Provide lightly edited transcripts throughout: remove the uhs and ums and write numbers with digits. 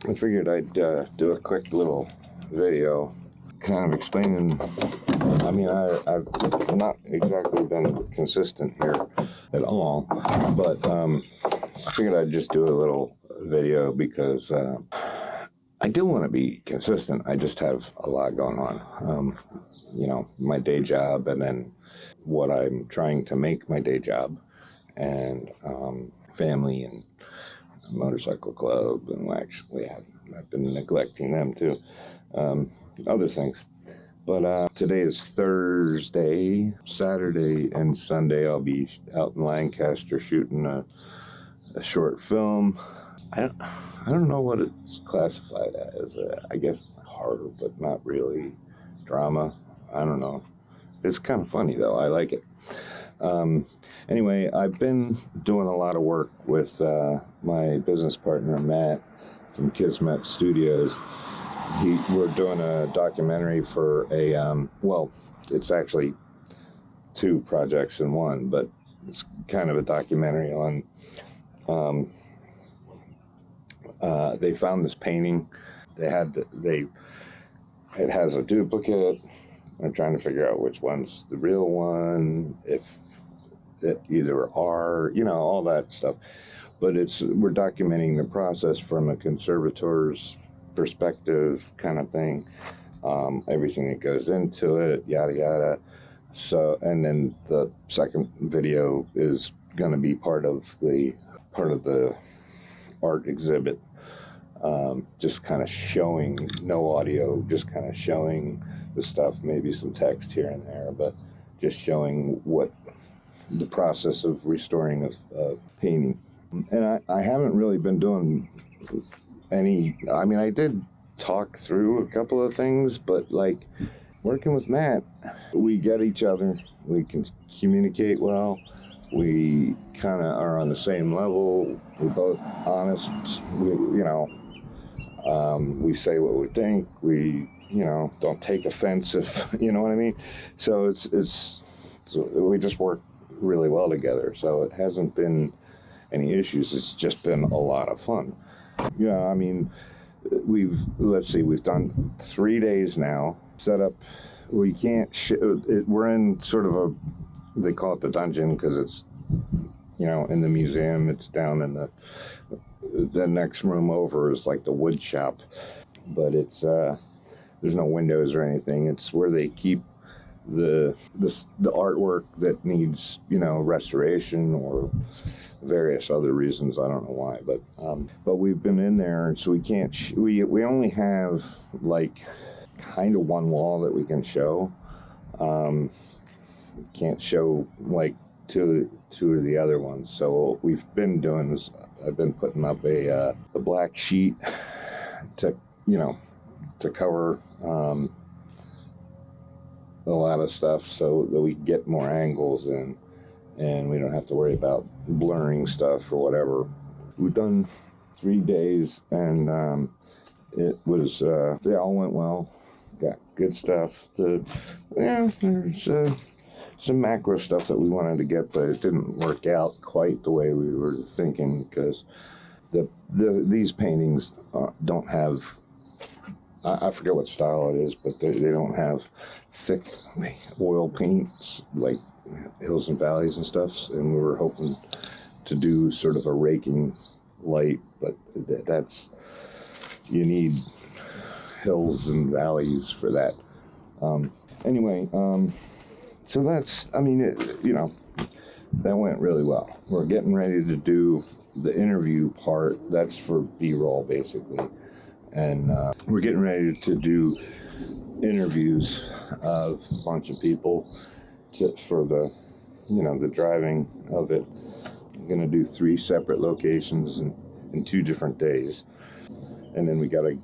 I figured I'd do a quick little video kind of explaining. I mean, I've not exactly been consistent here at all, but I figured I'd just do a little video because I do want to be consistent. I just have a lot going on. You know, my day job, and then what I'm trying to make my day job, and family and motorcycle club, and actually I've been neglecting them too. Other things. But today is Thursday. Saturday and Sunday I'll be out in Lancaster shooting a short film. I don't know what it's classified as. I guess horror, but not really. Drama. I don't know. It's kind of funny though. I like it. Anyway, I've been doing a lot of work with my business partner Matt from Kismet Studios. We're doing a documentary for a well, it's actually two projects in one, but it's kind of a documentary on. They found this painting. It has a duplicate. I'm trying to figure out which one's the real one, if it either are, you know, all that stuff. But we're documenting the process from a conservator's perspective kind of thing. Everything that goes into it, yada yada. So, and then the second video is going to be part of the art exhibit. Just kind of showing, no audio, just kind of showing the stuff, maybe some text here and there, but just showing what the process of restoring a painting. And I haven't really been doing any, I mean, I did talk through a couple of things, but like working with Matt, we get each other, we can communicate well, we kind of are on the same level, we're both honest, we say what we think, we, don't take offense if, you know what I mean? So we just work really well together. So it hasn't been any issues. It's just been a lot of fun. Yeah, I mean, we've done 3 days now. Set up, we can't, we're in sort of they call it the dungeon because it's, in the museum. It's down in the next room over is like the wood shop. But it's, there's no windows or anything. It's where they keep the artwork that needs, restoration or various other reasons. I don't know why, but we've been in there, and so we can't, we only have like kind of one wall that we can show. Can't show like two of the other ones. So what we've been doing is I've been putting up a black sheet to cover a lot of stuff so that we get more angles in, and we don't have to worry about blurring stuff or whatever. We've done 3 days, and it was they all went well. Got good stuff. There's some macro stuff that we wanted to get, but it didn't work out quite the way we were thinking, because these paintings don't have, I forget what style it is, but they don't have thick oil paints like Hills and Valleys and stuff, and we were hoping to do sort of a raking light, but you need hills and valleys for that. So that's, that went really well. We're getting ready to do the interview part. That's for B-roll, basically. And we're getting ready to do interviews of a bunch of people for the driving of it. I'm going to do 3 separate locations in 2 different days. And then we got to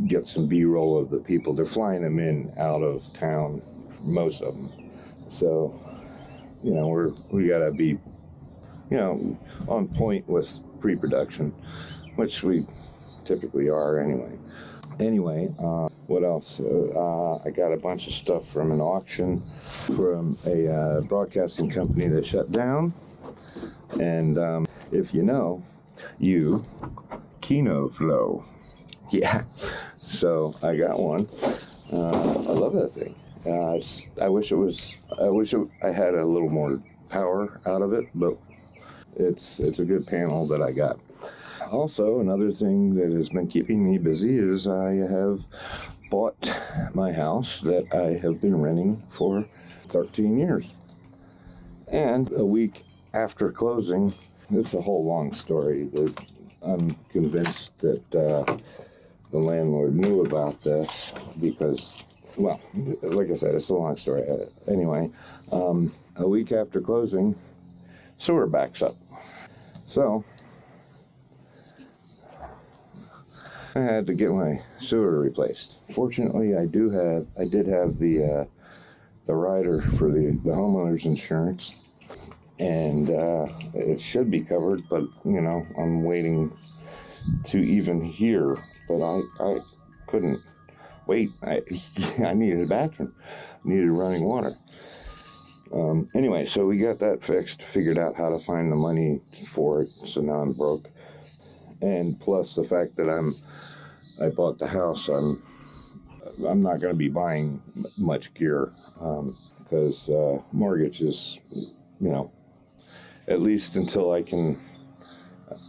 get some B-roll of the people. They're flying them in out of town, most of them. So, we got to be, on point with pre-production, which we typically are anyway. What else? I got a bunch of stuff from an auction from a broadcasting company that shut down. And if Kino Flow. Yeah, so I got one. I love that thing. I wish I had a little more power out of it, but it's a good panel that I got. Also, another thing that has been keeping me busy is I have bought my house that I have been renting for 13 years. And a week after closing, it's a whole long story. I'm convinced that the landlord knew about this because, well, like I said, it's a long story. Anyway, a week after closing, sewer backs up. So I had to get my sewer replaced. Fortunately, I did have the rider for the homeowner's insurance, and it should be covered, but I'm waiting to even hear. But I couldn't wait. I needed a bathroom, needed running water. Anyway, so we got that fixed, figured out how to find the money for it, so now I'm broke. And plus the fact that I bought the house, I'm not going to be buying much gear because mortgage is, at least until I can,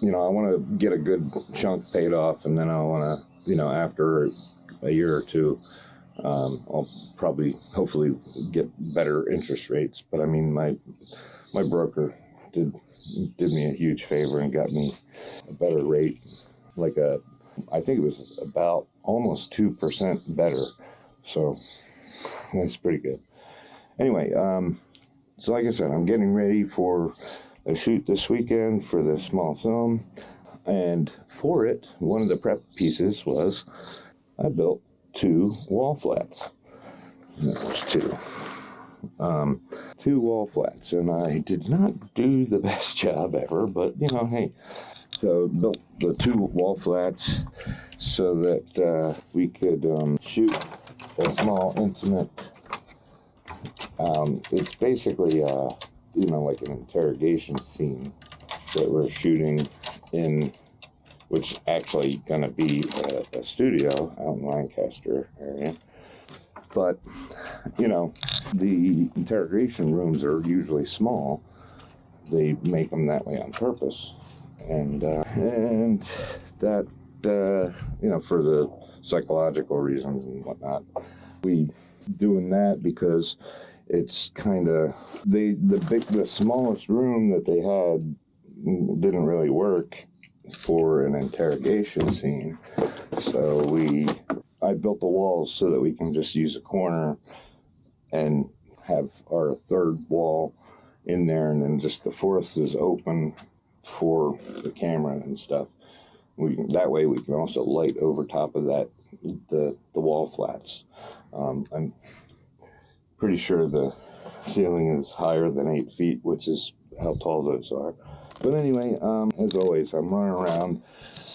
I want to get a good chunk paid off, and then I want to, after a year or two, I'll probably, hopefully, get better interest rates. But I mean, my broker did me a huge favor and got me a better rate, I think it was about almost 2% better. So that's pretty good. Anyway, so like I said, I'm getting ready for a shoot this weekend for the small film. And for it, one of the prep pieces was I built 2 wall flats. There's 2. 2 wall flats. And I did not do the best job ever, but, hey. So built the 2 wall flats so that we could shoot a small, intimate. It's basically, like an interrogation scene that we're shooting in, which actually going to be a studio out in Lancaster area. But, the interrogation rooms are usually small. They make them that way on purpose. And that, for the psychological reasons and whatnot, we doing that because it's kind of, the smallest room that they had didn't really work for an interrogation scene. So I built the walls so that we can just use a corner and have our 3rd wall in there, and then just the 4th is open for the camera and stuff. That way we can also light over top of that the wall flats. I'm pretty sure the ceiling is higher than 8 feet, which is how tall those are. But anyway, as always, I'm running around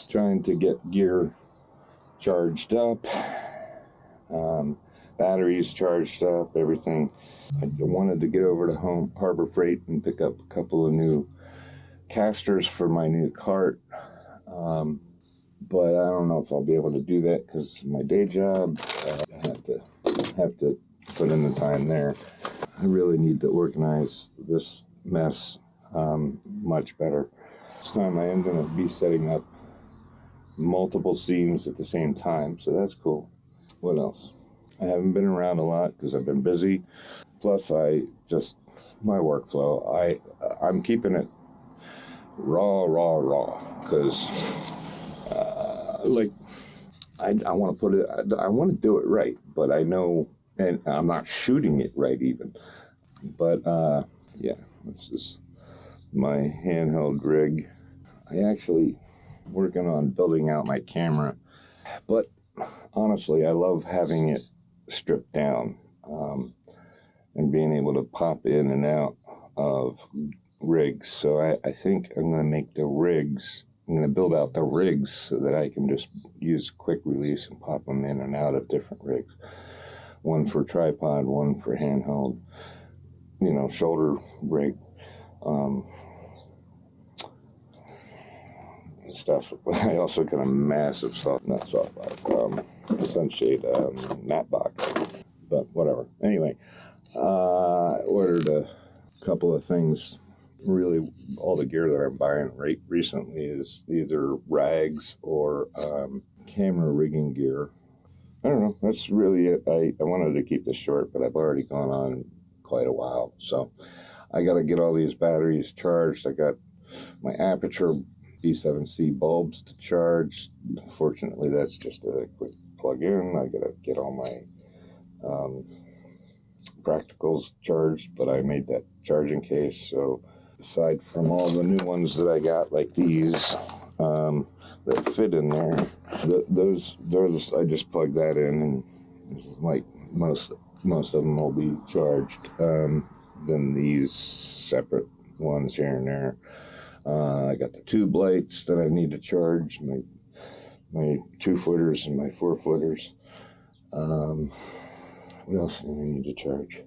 trying to get gear charged up, batteries charged up, everything. I wanted to get over to Harbor Freight and pick up a couple of new casters for my new cart, but I don't know if I'll be able to do that because my day job. I have to put in the time there. I really need to organize this mess much better. This time I am going to be setting up multiple scenes at the same time, so that's cool. What else? I haven't been around a lot because I've been busy. Plus, my workflow, I'm keeping it raw, because I want to put it, I want to do it right, but I know, and I'm not shooting it right even. But yeah, this is my handheld rig. I actually working on building out my camera, but honestly, I love having it stripped down and being able to pop in and out of rigs. So I think I'm going to make the rigs, I'm going to build out the rigs so that I can just use quick release and pop them in and out of different rigs. One for tripod, one for handheld, shoulder rig. stuff. I also got a massive sunshade matte box, but whatever. Anyway, I ordered a couple of things. Really, all the gear that I'm buying recently is either rags or camera rigging gear. I don't know. That's really it. I wanted to keep this short, but I've already gone on quite a while. So I got to get all these batteries charged. I got my Aperture E014 bulbs to charge. Fortunately, that's just a quick plug-in. I got to get all my practicals charged, but I made that charging case. So aside from all the new ones that I got, like these, that fit in there, those I just plug that in, and like most of them will be charged. Then these separate ones here and there. I got the tube lights that I need to charge, my 2-footers and my 4-footers. What else do I need to charge?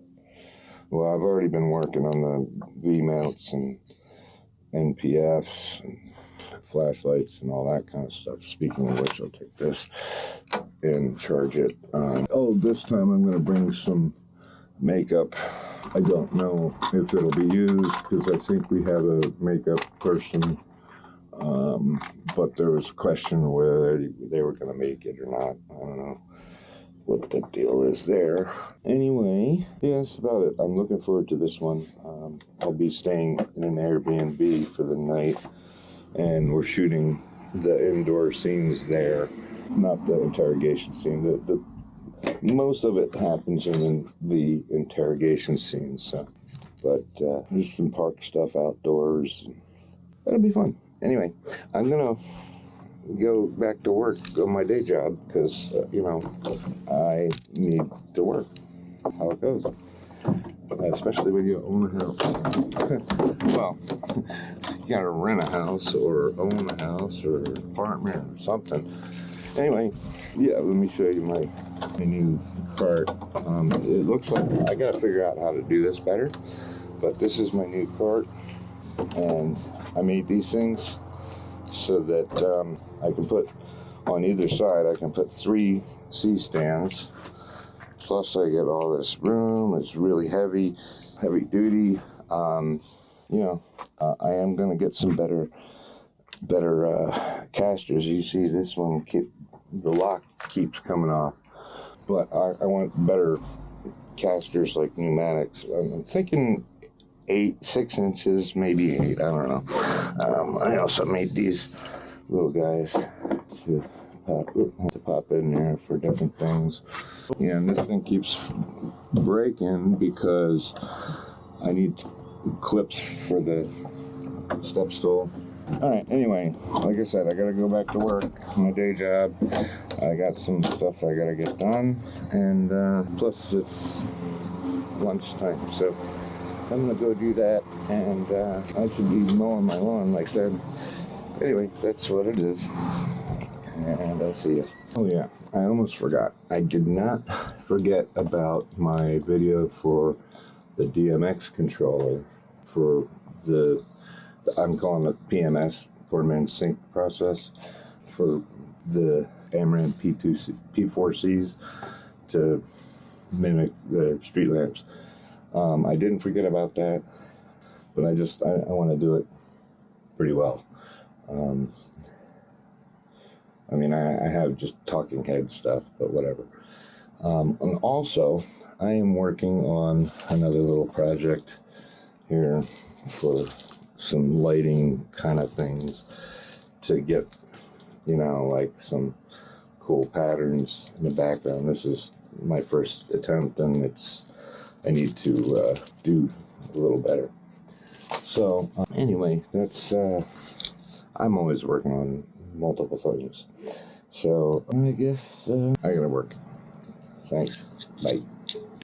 Well, I've already been working on the V-mounts and NPFs and flashlights and all that kind of stuff. Speaking of which, I'll take this and charge it. This time I'm going to bring some makeup. I don't know if it'll be used because I think we have a makeup person, but there was a question whether they were going to make it or not. I don't know what the deal is there. Anyway, yeah, that's about it. I'm looking forward to this one. I'll be staying in an Airbnb for the night, and we're shooting the indoor scenes there, not the interrogation scene. The most of it happens in the interrogation scenes, so. But there's some park stuff outdoors. That'll be fun. Anyway, I'm gonna go back to work, go my day job, because I need to work. How it goes, especially when you own a house. Well, you gotta rent a house or own a house or an apartment or something. Anyway, yeah, let me show you my new cart. It looks like I gotta figure out how to do this better, but this is my new cart, and I made these things so that I can put on either side, I can put 3 C-stands, plus I get all this room. It's really heavy duty. I am going to get some better casters. You see this one, the lock keeps coming off, but I want better casters, like pneumatics. I'm thinking 6 inches, maybe 8, I don't know. I also made these little guys to pop in there for different things. Yeah, and this thing keeps breaking because I need clips for the step stool. All right, anyway, like I said, I gotta go back to work, my day job. I got some stuff I gotta get done, and plus it's lunchtime, so I'm gonna go do that, and I should be mowing my lawn like that. Anyway, that's what it is, and I'll see you. Oh yeah, I almost forgot. I did not forget about my video for the DMX controller for I'm calling it PMS, Portman Sync process, for the Amaranth P4Cs to mimic the street lamps. I didn't forget about that, but I want to do it pretty well. I have just talking head stuff, but whatever. And also, I am working on another little project here for some lighting kind of things to get, like some cool patterns in the background. This is my first attempt, and I need to do a little better. So anyway, that's I'm always working on multiple things. So I guess I gotta work. Thanks. Bye.